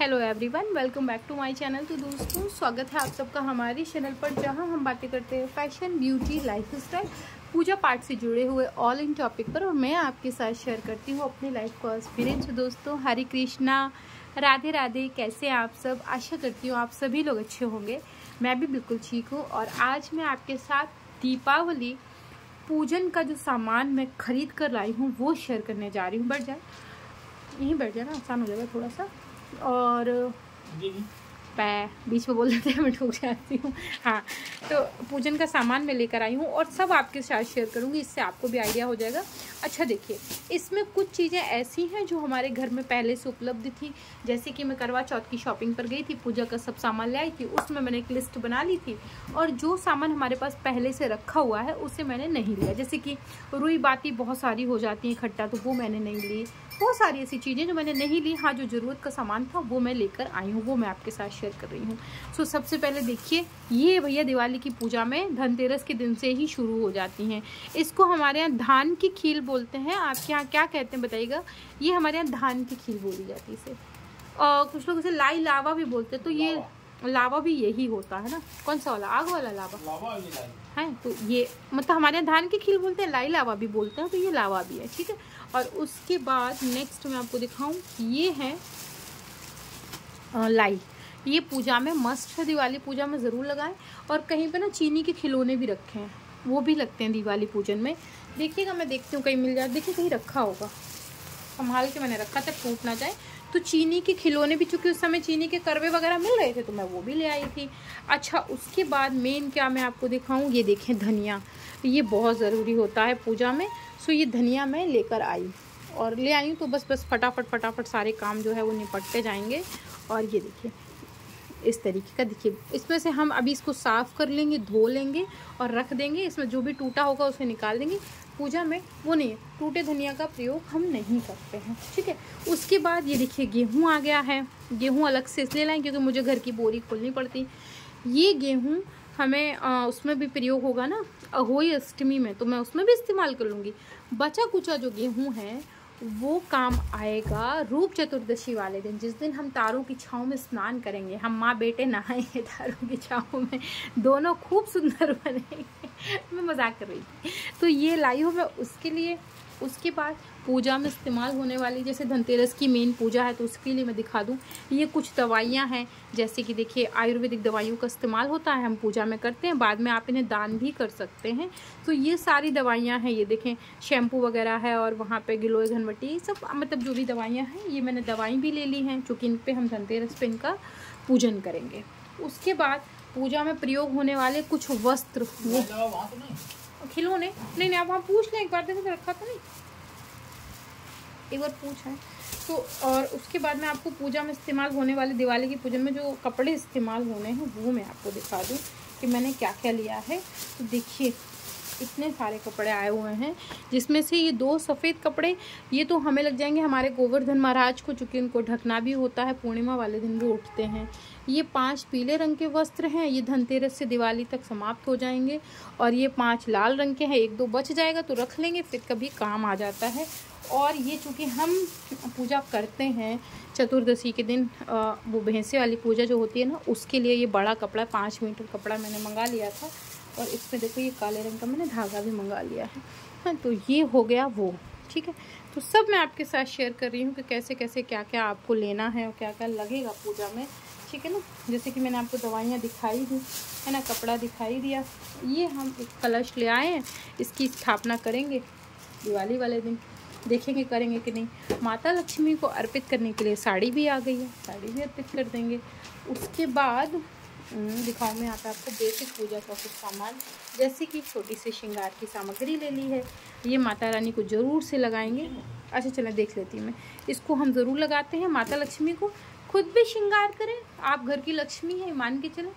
Hello everyone, welcome back to my channel. तो दोस्तों, स्वागत है आप सबका हमारे चैनल पर, जहां हम बातें करते हैं फैशन, ब्यूटी, लाइफस्टाइल, पूजा पाठ से जुड़े हुए ऑल इन टॉपिक पर। और मैं आपके साथ शेयर करती हूँ अपनी लाइफ का एक्सपीरियंस। दोस्तों, हरे कृष्णा, राधे राधे। कैसे आप सब? आशा करती हूँ आप सभी लोग अच्छे होंगे। मैं भी बिल्कुल ठीक हूँ। और आज मैं आपके साथ दीपावली पूजन का जो सामान मैं खरीद कर लाई हूँ वो शेयर करने जा रही हूँ। बैठ जाए, यहीं बैठ जाना, आसान हो जाएगा थोड़ा सा। और बीच में बोल देते हैं, मैं ठोक जाती हूँ। हाँ, तो पूजन का सामान मैं लेकर आई हूँ और सब आपके साथ शेयर करूँगी, इससे आपको भी आइडिया हो जाएगा। अच्छा देखिए, इसमें कुछ चीज़ें ऐसी हैं जो हमारे घर में पहले से उपलब्ध थी। जैसे कि मैं करवा चौथ की शॉपिंग पर गई थी, पूजा का सब सामान ले आई थी, उसमें मैंने एक लिस्ट बना ली थी। और जो सामान हमारे पास पहले से रखा हुआ है उसे मैंने नहीं लिया। जैसे कि रुई बाती बहुत सारी हो जाती है इकट्ठा, तो वो मैंने नहीं ली। बहुत सारी ऐसी चीज़ें जो मैंने नहीं ली। हाँ, जो ज़रूरत का सामान था वो मैं लेकर आई हूँ, वो मैं आपके साथ शेयर कर रही हूँ। सो सबसे पहले देखिए, ये भैया दिवाली की पूजा में धनतेरस के दिन से ही शुरू हो जाती हैं। इसको हमारे यहाँ धान की खील बोलते हैं। आपके यहाँ क्या कहते हैं बताइएगा? ये हमारे यहाँ धान की खील बोली जाती है इसे। और कुछ लोग इसे लाई लावा भी बोलते हैं। तो ये लावा भी यही होता है ना? कौन सा वाला? आग वाला लावा है। तो ये मतलब हमारे यहाँ धान की खील बोलते हैं, लाई लावा भी बोलते हैं। तो ये लावा भी है, ठीक है। और उसके बाद नेक्स्ट मैं आपको दिखाऊं, ये है लाई। ये पूजा में मस्ट है, दिवाली पूजा में ज़रूर लगाएं। और कहीं पे ना चीनी के खिलौने भी रखे हैं, वो भी लगते हैं दिवाली पूजन में। देखिएगा, मैं देखती हूँ कहीं मिल जाए। देखिए, कहीं रखा होगा, संभाल के मैंने रखा था, टूट ना जाए। तो चीनी के खिलौने भी, चूँकि उस समय चीनी के करवे वगैरह मिल रहे थे, तो मैं वो भी ले आई थी। अच्छा, उसके बाद मेन क्या मैं आपको दिखाऊं, ये देखें धनिया। ये बहुत ज़रूरी होता है पूजा में। सो ये धनिया मैं लेकर आई, और ले आई तो बस फटाफट सारे काम जो है वो निपटते जाएंगे। और ये देखिए, इस तरीके का देखिए, इसमें से हम अभी इसको साफ़ कर लेंगे, धो लेंगे और रख देंगे। इसमें जो भी टूटा होगा उसे निकाल देंगे। पूजा में वो नहीं, टूटे धनिया का प्रयोग हम नहीं करते हैं, ठीक है। उसके बाद ये देखिए, गेहूं आ गया है। गेहूं अलग से इसलिए लाएं क्योंकि मुझे घर की बोरी खोलनी पड़ती। ये गेहूं हमें उसमें भी प्रयोग होगा ना, अहोई अष्टमी में, तो मैं उसमें भी इस्तेमाल कर लूँगी। बचा कुचा जो गेहूं है वो काम आएगा रूप चतुर्दशी वाले दिन, जिस दिन हम तारों की छाँव में स्नान करेंगे। हम माँ बेटे नहाएंगे तारों की छाँव में, दोनों खूब सुंदर बनेंगे। मैं मजाक कर रही थी। तो ये लाई हूँ मैं उसके लिए। उसके बाद पूजा में इस्तेमाल होने वाली, जैसे धनतेरस की मेन पूजा है तो उसके लिए मैं दिखा दूँ, ये कुछ दवाइयाँ हैं। जैसे कि देखिए, आयुर्वेदिक दवाइयों का इस्तेमाल होता है, हम पूजा में करते हैं, बाद में आप इन्हें दान भी कर सकते हैं। तो ये सारी दवाइयाँ हैं। ये देखें, शैम्पू वगैरह है, और वहाँ पे गिलोय घनवटी, ये सब मतलब जो भी दवाइयाँ हैं, ये मैंने दवाई भी ले ली हैं, चूँकि इन पर हम धनतेरस पे इनका पूजन करेंगे। उसके बाद पूजा में प्रयोग होने वाले कुछ वस्त्र, वो खिलौने नहीं, आप वहाँ पूछ लें एक बार, देखो रखा था नहीं, एक बार पूछ है तो। और उसके बाद मैं आपको पूजा में इस्तेमाल होने वाले, दिवाली की पूजन में जो कपड़े इस्तेमाल होने हैं वो मैं आपको दिखा दूँ कि मैंने क्या क्या लिया है। तो देखिए, इतने सारे कपड़े आए हुए हैं, जिसमें से ये 2 सफ़ेद कपड़े, ये तो हमें लग जाएंगे हमारे गोवर्धन महाराज को, चूँकि उनको ढकना भी होता है, पूर्णिमा वाले दिन वो उठते हैं। ये 5 पीले रंग के वस्त्र हैं, ये धनतेरस से दिवाली तक समाप्त हो जाएंगे। और ये 5 लाल रंग के हैं, 1-2 बच जाएगा तो रख लेंगे, फिर कभी काम आ जाता है। और ये चूँकि हम पूजा करते हैं चतुर्दशी के दिन, वो भैंसे वाली पूजा जो होती है ना, उसके लिए ये बड़ा कपड़ा 5 मीटर कपड़ा मैंने मंगा लिया था। और इसमें देखो, ये काले रंग का मैंने धागा भी मंगा लिया है। हाँ, तो ये हो गया वो, ठीक है। तो सब मैं आपके साथ शेयर कर रही हूँ कि कैसे कैसे क्या क्या आपको लेना है और क्या क्या लगेगा पूजा में, ठीक है ना। जैसे कि मैंने आपको दवाइयाँ दिखाई दी है ना, कपड़ा दिखाई दिया। ये हम एक कलश ले आए हैं, इसकी स्थापना करेंगे दिवाली वाले दिन, देखेंगे करेंगे कि नहीं। माता लक्ष्मी को अर्पित करने के लिए साड़ी भी आ गई है, साड़ी भी अर्पित कर देंगे। उसके बाद दिखाऊँ मैं यहाँ पे आपको बेसिक पूजा का कुछ सामान, जैसे कि छोटी सी श्रृंगार की सामग्री ले ली है। ये माता रानी को ज़रूर से लगाएंगे। अच्छा चलें देख लेती हूँ मैं, इसको हम ज़रूर लगाते हैं माता लक्ष्मी को। खुद भी श्रृंगार करें, आप घर की लक्ष्मी है मान के चलें।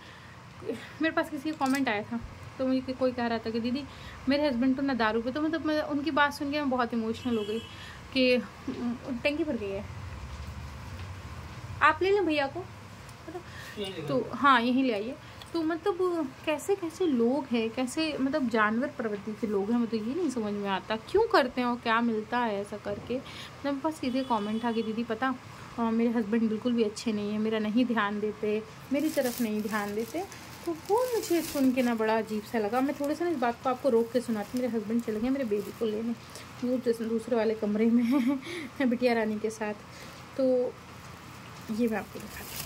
मेरे पास किसी का कमेंट आया था, तो मुझे कोई कह रहा था कि दीदी मेरे हस्बैंड तो ना दारू पे, तो मतलब मैं उनकी बात सुन के मैं बहुत इमोशनल हो गई कि टंकी भर गई है, आप ले लें भैया को, तो हाँ यहीं ले आइए। तो मतलब कैसे कैसे लोग हैं, कैसे मतलब जानवर प्रवृत्ति के लोग हैं, मतलब ये नहीं समझ में आता क्यों करते हैं और क्या मिलता है ऐसा करके। मतलब बस सीधे कमेंट था कि दीदी पता मेरे हस्बैंड बिल्कुल भी अच्छे नहीं है, मेरा नहीं ध्यान देते, मेरी तरफ नहीं ध्यान देते। तो वो मुझे सुन के ना बड़ा अजीब सा लगा। मैं थोड़ा सा ना इस बात को आपको रोक के सुनाती। मेरे हस्बैंड चले गए मेरे बेबी को लेने, वो दूसरे वाले कमरे में है बिटिया रानी के साथ। तो ये मैं आपको दिखाती हूँ,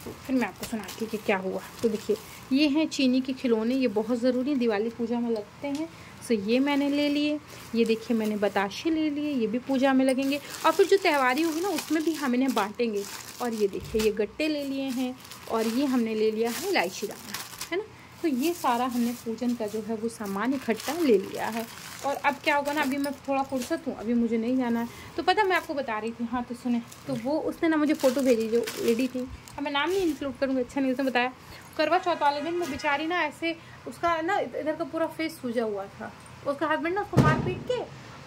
तो फिर मैं आपको सुनाती हूँ कि क्या हुआ। तो देखिए, ये हैं चीनी के खिलौने, ये बहुत ज़रूरी दिवाली पूजा में लगते हैं। तो ये मैंने ले लिए। ये देखिए मैंने बताशे ले लिए, ये भी पूजा में लगेंगे। और फिर जो त्योहारी होगी ना उसमें भी हम इन्हें बांटेंगे। और ये देखिए ये गट्टे ले लिए हैं, और ये हमने ले लिया है इलायची दाना, है ना। तो ये सारा हमने पूजन का जो है वो सामान इकट्ठा ले लिया है। और अब क्या होगा ना, अभी मैं थोड़ा फुर्सत हूँ, अभी मुझे नहीं जाना है। तो पता मैं आपको बता रही थी, हाँ तो सुने, तो वो उसने ना मुझे फ़ोटो भेजी जो लेडी थी, अब मैं नाम नहीं इंक्लूड करूँगी, अच्छा नहीं, उसने बताया करवा चौथ वाले दिन वो बेचारी ना ऐसे, उसका ना इधर का पूरा फेस सूजा हुआ था। उसका हस्बैंड ना उसको मार पीट के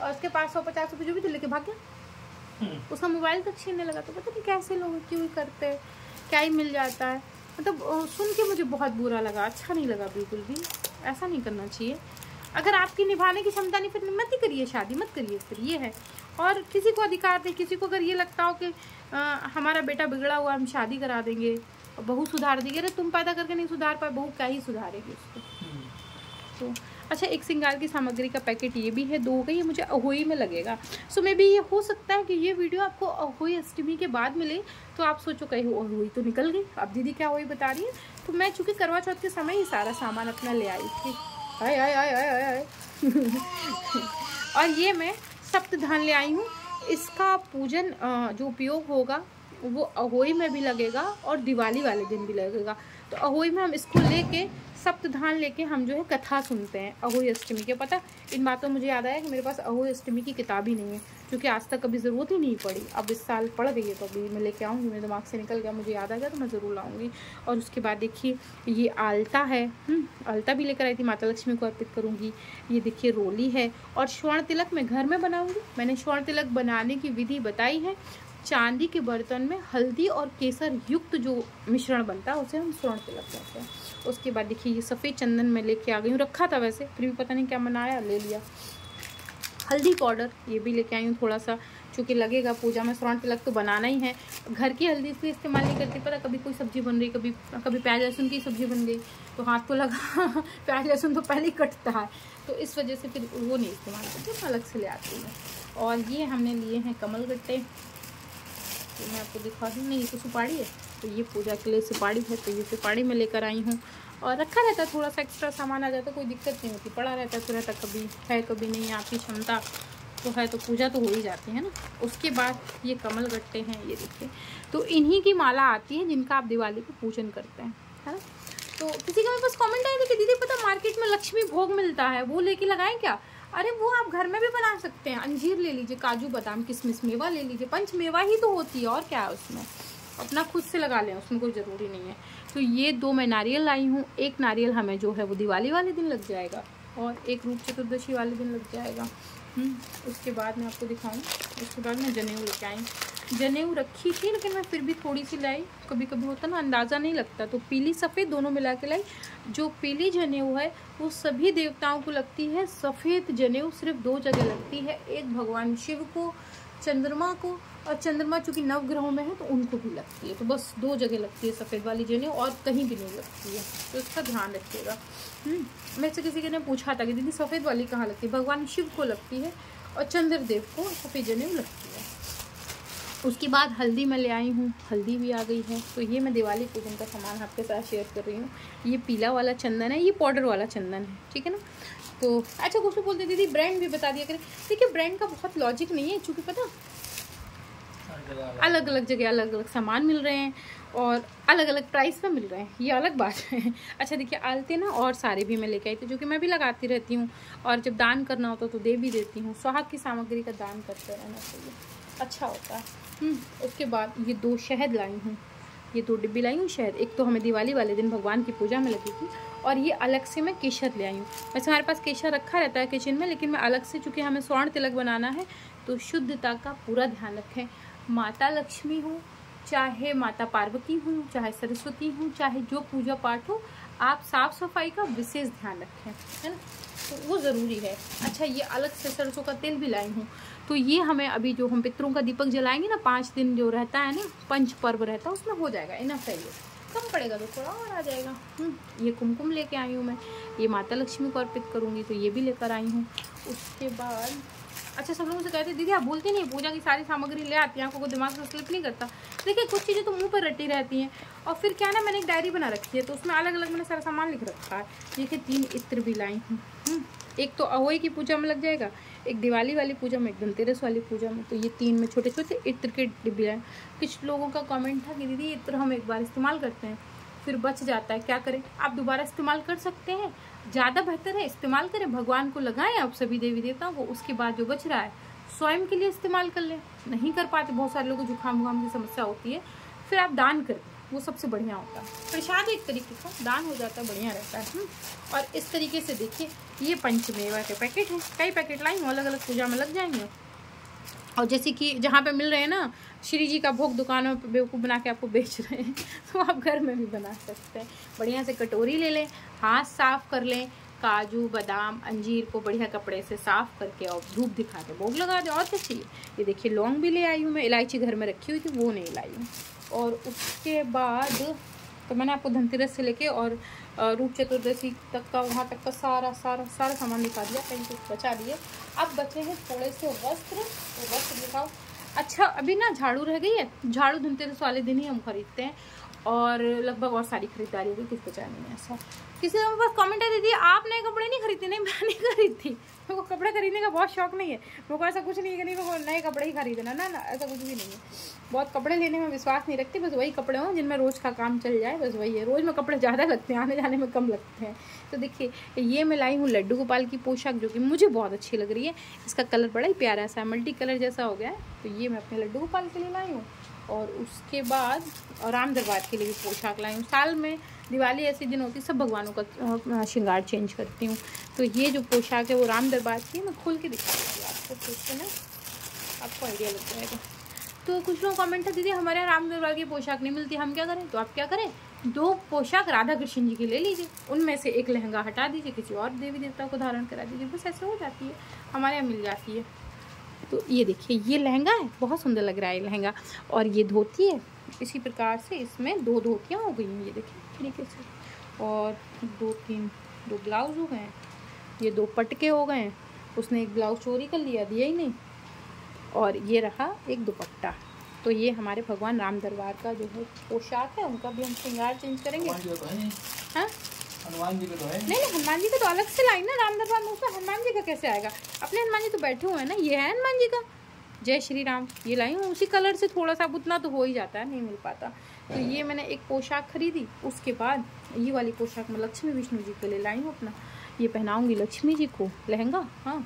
और उसके पास 150 रुपये जो भी थे लेके भाग गया। उसका मोबाइल तक छीनने लगा। तो पता नहीं कैसे लोग क्यों करते हैं, क्या ही मिल जाता है। मतलब सुन के मुझे बहुत बुरा लगा, अच्छा नहीं लगा बिल्कुल भी। ऐसा नहीं करना चाहिए। अगर आपकी निभाने की क्षमता नहीं, फिर मत ही करिए, शादी मत करिए फिर, ये है। और किसी को अधिकार दे, किसी को अगर ये लगता हो कि हमारा बेटा बिगड़ा हुआ, हम शादी करा देंगे, बहू सुधार देगी। अरे तुम पैदा करके नहीं सुधार पाए, बहू क्या ही सुधारेगी उसको। तो अच्छा, एक श्रृंगार की सामग्री का पैकेट ये भी है, 2 हो गई। ये मुझे अहोई में लगेगा। सो मे बी ये हो सकता है कि ये वीडियो आपको अहोई अष्टमी के बाद मिले, तो आप सोचो कहीं अहोई तो निकल गई, अब दीदी क्या अहोई बता रही है। तो मैं चूँकि करवा चौथ के समय ही सारा सामान अपना ले आई थी। आए आए आए आए आए और ये मैं सप्तधान ले आई हूँ। इसका पूजन जो उपयोग होगा वो अहोई में भी लगेगा और दिवाली वाले दिन भी लगेगा। तो अहोई में हम इसको लेके सप्तधान लेके हम जो है कथा सुनते हैं अहोई अष्टमी के। पता इन बातों मुझे याद आया कि मेरे पास अहोई अष्टमी की किताब ही नहीं है, क्योंकि आज तक कभी ज़रूरत ही नहीं पड़ी। अब इस साल पड़ गई है तो अभी मैं लेके आऊँगी, मेरे दिमाग से निकल गया, मुझे याद आ गया तो मैं ज़रूर लाऊँगी। और उसके बाद देखिए ये आलता है, आलता भी लेकर आई थी, माता लक्ष्मी को अर्पित करूँगी। ये देखिए रोली है, और स्वर्ण तिलक मैं घर में बनाऊँगी। मैंने स्वर्ण तिलक बनाने की विधि बताई है। चांदी के बर्तन में हल्दी और केसर युक्त जो मिश्रण बनता है उसे हम स्वर्ण तिलक कहते हैं। उसके बाद देखिए ये सफ़ेद चंदन मैं लेके आ गई हूँ, रखा था वैसे, फिर भी पता नहीं क्या मनाया, ले लिया। हल्दी पाउडर ये भी लेके आई हूँ थोड़ा सा, चूँकि लगेगा पूजा में, स्वर्ण तिलक तो बनाना ही है। घर की हल्दी इसलिए इस्तेमाल नहीं करती, पता कभी कोई सब्जी बन रही, कभी प्याज लहसुन की सब्जी बन गई तो हाथ तो लगा प्याज लहसुन तो पहले ही कटता है, तो इस वजह से फिर वो नहीं इस्तेमाल करती, अलग से ले आती हूँ। और ये हमने लिए हैं कमल गट्टे, तो मैं आपको दिखा दूँ। नहीं, ये तो सुपारी है, तो ये पूजा के लिए सुपारी है, तो ये सुपारी में लेकर आई हूँ। और रखा रहता है, थोड़ा सा एक्स्ट्रा सामान आ जाता है, कोई दिक्कत नहीं होती, पड़ा रहता है, तो रहता कभी है कभी नहीं, आपकी क्षमता तो है तो पूजा तो हो ही जाती है ना। उसके बाद ये कमल गट्टे हैं, ये देखिए, तो इन्हीं की माला आती है जिनका आप दिवाली को पूजन करते हैं, है ना। तो किसी का मेरे पास कॉमेंट आया था कि दीदी पता मार्केट में लक्ष्मी भोग मिलता है, वो लेके लगाएं क्या। अरे वो आप घर में भी बना सकते हैं। अंजीर ले लीजिए, काजू बादाम किशमिश मेवा ले लीजिए, पंच मेवा ही तो होती है, और क्या है उसमें, अपना खुद से लगा लें, उसमें कोई ज़रूरी नहीं है। तो ये 2 मैं नारियल लाई हूँ। एक नारियल हमें जो है वो दिवाली वाले दिन लग जाएगा, और एक रूप चतुर्दशी वाले दिन लग जाएगा। उसके बाद मैं आपको दिखाऊँ, उसके बाद मैं जनेऊ लेके आई। जनेऊ रखी थी लेकिन मैं फिर भी थोड़ी सी लाई, कभी कभी होता ना अंदाज़ा नहीं लगता, तो पीली सफ़ेद दोनों मिला के लाई। जो पीली जनेऊ है वो सभी देवताओं को लगती है, सफ़ेद जनेऊ सिर्फ 2 जगह लगती है, एक भगवान शिव को, चंद्रमा को, और चंद्रमा चूँकि नवग्रहों में है तो उनको भी लगती है, तो बस 2 जगह लगती है सफ़ेद वाली जनेऊ, और कहीं भी नहीं लगती है, तो इसका ध्यान रखिएगा। मेरे से किसी ने पूछा था कि दीदी सफ़ेद वाली कहाँ लगती है, भगवान शिव को लगती है और चंद्रदेव को सफ़ेद जनेऊ लगती है। उसके बाद हल्दी मैं ले आई हूँ, हल्दी भी आ गई है। तो ये मैं दिवाली पूजन का सामान आपके साथ शेयर कर रही हूँ। ये पीला वाला चंदन है, ये पाउडर वाला चंदन है, ठीक है ना। तो अच्छा कुछ बोलते दीदी ब्रांड भी बता दिया करें। देखिए ब्रांड का बहुत लॉजिक नहीं है, चूँकि पता अलग अलग जगह अलग अलग सामान मिल रहे हैं और अलग अलग प्राइस में मिल रहे हैं, ये अलग बात है। अच्छा देखिए आलते ना और सारे भी मैं लेके आई थी, जो कि मैं भी लगाती रहती हूँ, और जब दान करना होता तो दे भी देती हूँ। सुहाग की सामग्री का दान करते रहना चाहिए, अच्छा होता है। उसके बाद ये 2 शहद लाई हूँ, ये 2 डिब्बी लाई हूँ शहद। एक तो हमें दिवाली वाले दिन भगवान की पूजा में लगेगी, और ये अलग से मैं केसर ले आई हूँ। वैसे हमारे पास केसर रखा रहता है किचन में, लेकिन मैं अलग से, चूँकि हमें स्वर्ण तिलक बनाना है तो शुद्धता का पूरा ध्यान रखें। माता लक्ष्मी हो, चाहे माता पार्वती हो, चाहे सरस्वती हो, चाहे जो पूजा पाठ हो, आप साफ सफाई का विशेष ध्यान रखें, है ना, तो वो ज़रूरी है। अच्छा ये अलग से सरसों का तेल भी लाई हूँ। तो ये हमें अभी जो हम पितरों का दीपक जलाएंगे ना 5 दिन जो रहता है ना पंच पर्व रहता है उसमें हो जाएगा, इनफ है। ये कम पड़ेगा तो थोड़ा और आ जाएगा। ये कुमकुम लेके आई हूँ मैं, ये माता लक्ष्मी को अर्पित करूँगी तो ये भी लेकर आई हूँ। उसके बाद अच्छा सब लोगों से कहते दीदी आप बोलती नहीं पूजा की सारी सामग्री ले आती हैं, आपको दिमाग से स्लिप नहीं करता। देखिए कुछ चीज़ें तो मुंह पर रटी रहती हैं और फिर क्या ना मैंने एक डायरी बना रखी है तो उसमें अलग अलग मैंने सारा सामान लिख रखा है। देखिए 3 इत्र भी लाई हूँ, एक तो अहोई की पूजा में लग जाएगा, एक दिवाली वाली पूजा में, एक धनतेरस वाली पूजा में। तो ये 3 में छोटे छोटे इत्र के डिब्बे लाए। कुछ लोगों का कमेंट था कि दीदी इत्र हम एक बार इस्तेमाल करते हैं फिर बच जाता है, क्या करें? आप दोबारा इस्तेमाल कर सकते हैं, ज़्यादा बेहतर है इस्तेमाल करें, भगवान को लगाएं आप सभी देवी देवताओं को। उसके बाद जो बच रहा है स्वयं के लिए इस्तेमाल कर लें। नहीं कर पाते बहुत सारे लोगों को जुकाम वुकाम की समस्या होती है, फिर आप दान करें, वो सबसे बढ़िया होता है। प्रसाद एक तरीके का दान हो जाता है, बढ़िया रहता है। और इस तरीके से देखिए ये पंचमेवा के पैकेट हैं, कई पैकेट लाई हूँ, अलग अलग पूजा में लग जाएंगे। और जैसे कि जहाँ पे मिल रहे हैं ना श्री जी का भोग दुकानों पे बेवकूफ़ बना के आपको बेच रहे हैं तो आप घर में भी बना सकते हैं। बढ़िया से कटोरी ले लें, हाथ साफ कर लें, काजू बादाम अंजीर को बढ़िया कपड़े से साफ करके और धूप दिखा के भोग लगा दें। और क्या चाहिए? ये देखिए लौंग भी ले आई हूँ मैं, इलायची घर में रखी हुई थी वो नहीं लाई हूँ। और उसके बाद तो मैंने आपको धनतेरस से लेके और रूप चतुर्दशी तक का वहाँ तक का सारा सामान दिखा दिया, कहीं कुछ बचा दिए। अब बचे हैं थोड़े से वस्त्र, तो वस्त्र दिखाओ। अच्छा अभी ना झाड़ू रह गई है, झाड़ू धनतेरस वाले दिन ही हम खरीदते हैं और लगभग और सारी खरीदारी होगी, कुछ बचा नहीं है। ऐसा किसी ने मेरे पास कमेंट है दीदी आप नए कपड़े नहीं खरीदती? नहीं मैं नहीं खरीदती, मेरे को कपड़े खरीदने का बहुत शौक नहीं है। मेरे को ऐसा कुछ नहीं है कि नहीं मेरे को नए कपड़े ही खरीदना, ना ऐसा कुछ भी नहीं है। बहुत कपड़े लेने में विश्वास नहीं रखती, बस वही कपड़े हों जिनमें रोज़ का काम चल जाए, बस वही है। रोज़ में कपड़े ज़्यादा लगते हैं, आने जाने में कम लगते हैं। तो देखिए ये मैं लाई हूँ लड्डू गोपाल की पोशाक जो कि मुझे बहुत अच्छी लग रही है। इसका कलर बड़ा ही प्यारा सा मल्टी कलर जैसा हो गया है, तो ये मैं अपने लड्डू गोपाल के लिए लाई हूँ। और उसके बाद राम दरबार के लिए भी पोशाक लाई हूँ। साल में दिवाली ऐसे दिन होती है सब भगवानों का श्रृंगार चेंज करती हूँ। तो ये जो पोशाक है वो राम दरबार की, मैं खोल के दिखा दूँगी आपको, तो उससे ना आपको आइडिया लग जाएगा। तो कुछ लोग कमेंट है दीदी हमारे यहाँ राम दरबार की पोशाक नहीं मिलती, हम क्या करें? तो आप क्या करें, 2 पोशाक राधा कृष्ण जी की ले लीजिए, उनमें से एक लहंगा हटा दीजिए, किसी और देवी देवता को धारण करा दीजिए, बस ऐसे हो जाती है, हमारे यहाँ मिल जाती है। तो ये देखिए ये लहंगा है, बहुत सुंदर लग रहा है ये लहंगा। और ये धोती है, इसी प्रकार से इसमें 2 धोतियाँ हो गई हैं, ये देखिए तरीके से। और 2 ब्लाउज हो गए हैं, ये 2 पटके हो गए हैं, उसने एक ब्लाउज चोरी कर लिया, दिया ही नहीं। और ये रहा एक दुपट्टा। तो ये हमारे भगवान राम दरबार का जो है पोशाक है, उनका भी हम श्रृंगार चेंज करेंगे। हाँ हनुमान जी का तो है नहीं, हनुमान जी का तो अलग से लाई ना राम दरबार में, उसमें हनुमान जी का कैसे आएगा? अपने हनुमान जी तो बैठे हुए हैं ना, ये है हनुमान जी का जय श्री राम, ये लाई हूँ उसी कलर से, थोड़ा सा उतना तो हो ही जाता है, नहीं मिल पाता। तो ये मैंने एक पोशाक खरीदी। उसके बाद ये वाली पोशाक मैं लक्ष्मी विष्णु जी के लिए लाई हूँ अपना, ये पहनाऊँगी लक्ष्मी जी को लहंगा। हाँ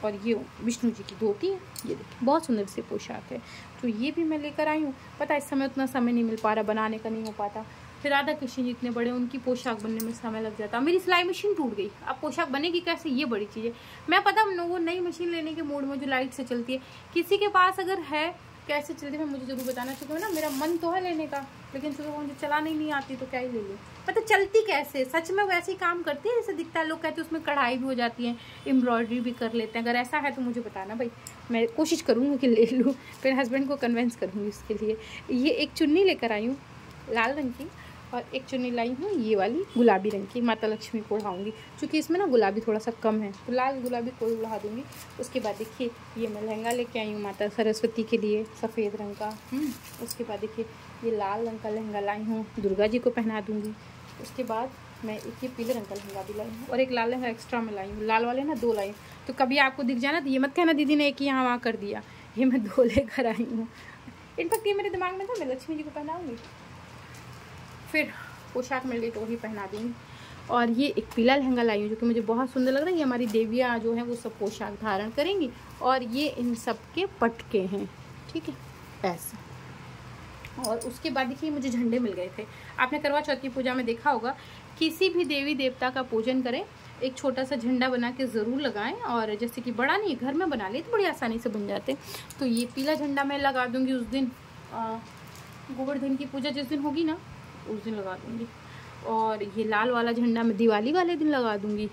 और ये विष्णु जी की धोती है, ये देखिए बहुत सुंदर सी पोशाक है। तो ये भी मैं लेकर आई हूँ। पता है इस समय उतना समय नहीं मिल पा रहा, बनाने का नहीं हो पाता, फिर राधा कृष्ण जी इतने बड़े, उनकी पोशाक बनने में समय लग जाता। मेरी सिलाई मशीन टूट गई, अब पोशाक बनेगी कैसे, ये बड़ी चीज़ है। मैं पता वो नई मशीन लेने के मूड में जो लाइट से चलती है, किसी के पास अगर है कैसे चलती है मुझे ज़रूर बताना, क्योंकि ना मेरा मन तो है लेने का, लेकिन चलो मुझे चलाने नहीं आती तो क्या ही ले लो। पता चलती कैसे, सच में वैसे ही काम करती है जैसे दिखता है। लोग कहते हैं उसमें कढ़ाई भी हो जाती है, एम्ब्रॉयडरी भी कर लेते हैं। अगर ऐसा है तो मुझे बताना भाई, मैं कोशिश करूँगी कि ले लूँ, फिर हस्बैंड को कन्विंस करूँगी इसके लिए। ये एक चुन्नी लेकर आई हूँ लाल रंग की, और एक चुन्नी लाई हूँ ये वाली गुलाबी रंग की, माता लक्ष्मी को उड़ाऊँगी, क्योंकि इसमें ना गुलाबी थोड़ा सा कम है, तो लाल गुलाबी कोई उड़ा दूँगी। उसके बाद देखिए ये मैं लहंगा लेके आई हूँ माता सरस्वती के लिए सफ़ेद रंग का। उसके बाद देखिए ये लाल रंग का लहंगा लाई हूँ, दुर्गा जी को पहना दूँगी। उसके बाद मैं एक ये पीले रंग का लहंगा भी लाई हूँ, और एक लाल लहंगा एक्स्ट्रा में लाई हूँ। लाल वाले ना 2 लाई हूँ, तो कभी आपको दिख जाना तो ये मत कहना दीदी ने एक ही यहाँ वहाँ कर दिया, ये मैं 2 लेकर आई हूँ। इनफैक्ट ये मेरे दिमाग में था मैं लक्ष्मी जी को पहनाऊँगी, फिर पोशाक मिल गई तो वही पहना दूँगी। और ये एक पीला लहंगा लाई हूँ जो कि मुझे बहुत सुंदर लग रहा है। ये हमारी देवियाँ जो हैं वो सब पोशाक धारण करेंगी, और ये इन सब के पटके हैं, ठीक है ऐसा। और उसके बाद देखिए मुझे झंडे मिल गए थे। आपने करवा चौथ की पूजा में देखा होगा, किसी भी देवी देवता का पूजन करें एक छोटा सा झंडा बना के ज़रूर लगाएं, और जैसे कि बड़ा नहीं घर में बना ले तो बड़ी आसानी से बन जाते। तो ये पीला झंडा मैं लगा दूँगी उस दिन, गोवर्धन की पूजा जिस दिन होगी ना उस दिन लगा दूँगी। और ये लाल वाला झंडा मैं दिवाली वाले दिन लगा दूँगी,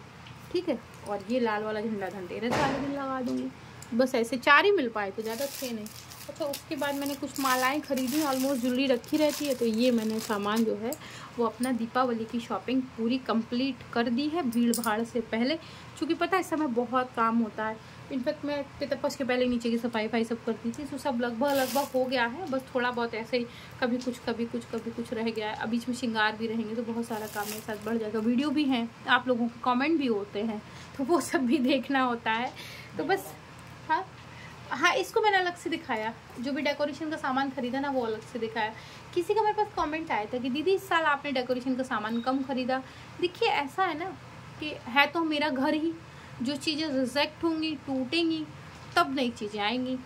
ठीक है। और ये लाल वाला झंडा धनतेरस वाले दिन लगा दूँगी। बस ऐसे 4 ही मिल पाए थे, ज़्यादा थे नहीं। अच्छा, उसके बाद मैंने कुछ मालाएं खरीदी, ऑलमोस्ट ज्वेलरी रखी रहती है, तो ये मैंने सामान जो है वो अपना दीपावली की शॉपिंग पूरी कंप्लीट कर दी है भीड़ भाड़ से पहले, क्योंकि पता है इस समय बहुत काम होता है। इनफैक्ट मैं पितरपक्ष के पहले नीचे की सफाई सब करती थी, तो सब लगभग हो गया है। बस थोड़ा बहुत ऐसे ही कभी कुछ रह गया है। अब बीच में श्रृंगार भी रहेंगे, तो बहुत सारा काम मेरे साथ बढ़ जाएगा। वीडियो भी हैं, आप लोगों के कमेंट भी होते हैं, तो वो सब भी देखना होता है। तो बस हाँ, इसको मैंने अलग से दिखाया, जो भी डेकोरेशन का सामान खरीदा ना वो अलग से दिखाया। किसी का मेरे पास कमेंट आया था कि दीदी इस साल आपने डेकोरेशन का सामान कम खरीदा। देखिए ऐसा है ना कि है तो मेरा घर ही, जो चीज़ें रिजेक्ट होंगी, टूटेंगी, तब नई चीज़ें आएंगी।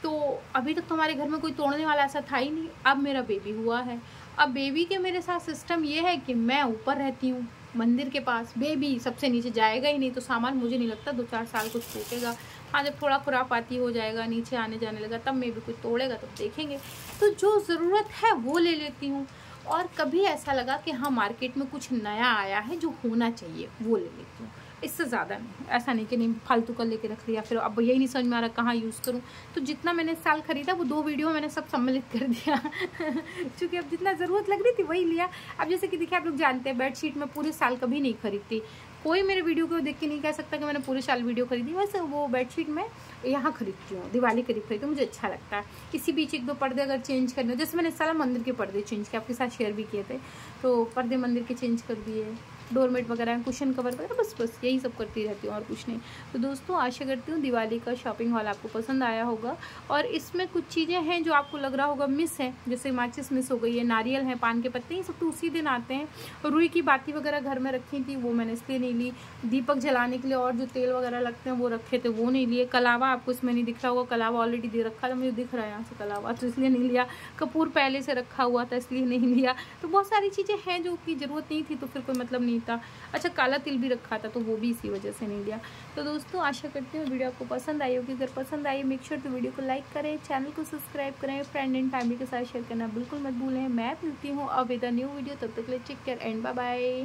तो अभी तक तो हमारे घर में कोई तोड़ने वाला ऐसा था ही नहीं। अब मेरा बेबी हुआ है, अब बेबी के मेरे साथ सिस्टम ये है कि मैं ऊपर रहती हूँ मंदिर के पास, बेबी सबसे नीचे जाएगा ही नहीं, तो सामान मुझे नहीं लगता 2-4 साल कुछ टूटेगा। हाँ, जब थोड़ा खुरापाती हो जाएगा, नीचे आने जाने लगा, तब मैं भी कुछ तोड़ेगा तब देखेंगे। तो जो ज़रूरत है वो ले लेती हूँ, और कभी ऐसा लगा कि हाँ मार्केट में कुछ नया आया है जो होना चाहिए वो ले लेती हूँ, इससे ज़्यादा नहीं। ऐसा नहीं कि नहीं फालतू का लेके रख लिया, फिर अब यही नहीं समझ में आ रहा कहाँ यूज़ करूँ। तो जितना मैंने इस साल खरीदा वो 2 वीडियो मैंने सब सम्मिलित कर दिया क्योंकि अब जितना ज़रूरत लग रही थी वही लिया। अब जैसे कि देखिए, आप लोग जानते हैं बेडशीट में पूरे साल कभी नहीं खरीदती, कोई मेरे वीडियो को देख के नहीं कह सकता कि मैंने पूरे साल वीडियो खरीदी। वैसे वो बेडशीट मैं यहाँ खरीदती हूँ, दिवाली करीब खरीदती हूँ, मुझे अच्छा लगता है। किसी बीच 1-2 पर्दे अगर चेंज करने हो, जैसे मैंने इस साल मंदिर के पर्दे चेंज किए, आपके साथ शेयर भी किए थे, तो पर्दे मंदिर के चेंज कर दिए, डोरमेट वगैरह, कुशन कवर वगैरह, बस यही सब करती रहती हूँ और कुछ नहीं। तो दोस्तों आशा करती हूँ दिवाली का शॉपिंग हॉल आपको पसंद आया होगा। और इसमें कुछ चीज़ें हैं जो आपको लग रहा होगा मिस है, जैसे माचिस मिस हो गई है, नारियल है, पान के पत्ते, ये सब तो उसी दिन आते हैं। रुई की बाती वगैरह घर में रखी थी, वो मैंने इसलिए नहीं ली। दीपक जलाने के लिए और जो तेल वगैरह लगते हैं वो रखे थे, वो नहीं लिए। कलावा आपको इसमें नहीं दिख रहा होगा, कलावा ऑलरेडी दे रखा था, मुझे दिख रहा है यहाँ से कलावा, तो इसलिए नहीं लिया। कपूर पहले से रखा हुआ था इसलिए नहीं लिया। तो बहुत सारी चीज़ें हैं जो कि ज़रूरत नहीं थी, तो फिर कोई मतलब नहीं था। अच्छा, काला तिल भी रखा था, तो वो भी इसी वजह से नहीं लिया। तो दोस्तों आशा करती हूँ वीडियो आपको पसंद आई होगी। अगर पसंद आई मेक श्योर तो वीडियो को लाइक करें, चैनल को सब्सक्राइब करें, फ्रेंड एंड फैमिली के साथ शेयर करना बिल्कुल मत भूलें। मैं मिलती हूँ अब विद अ न्यू वीडियो, तब तक के लिए take care and bye bye.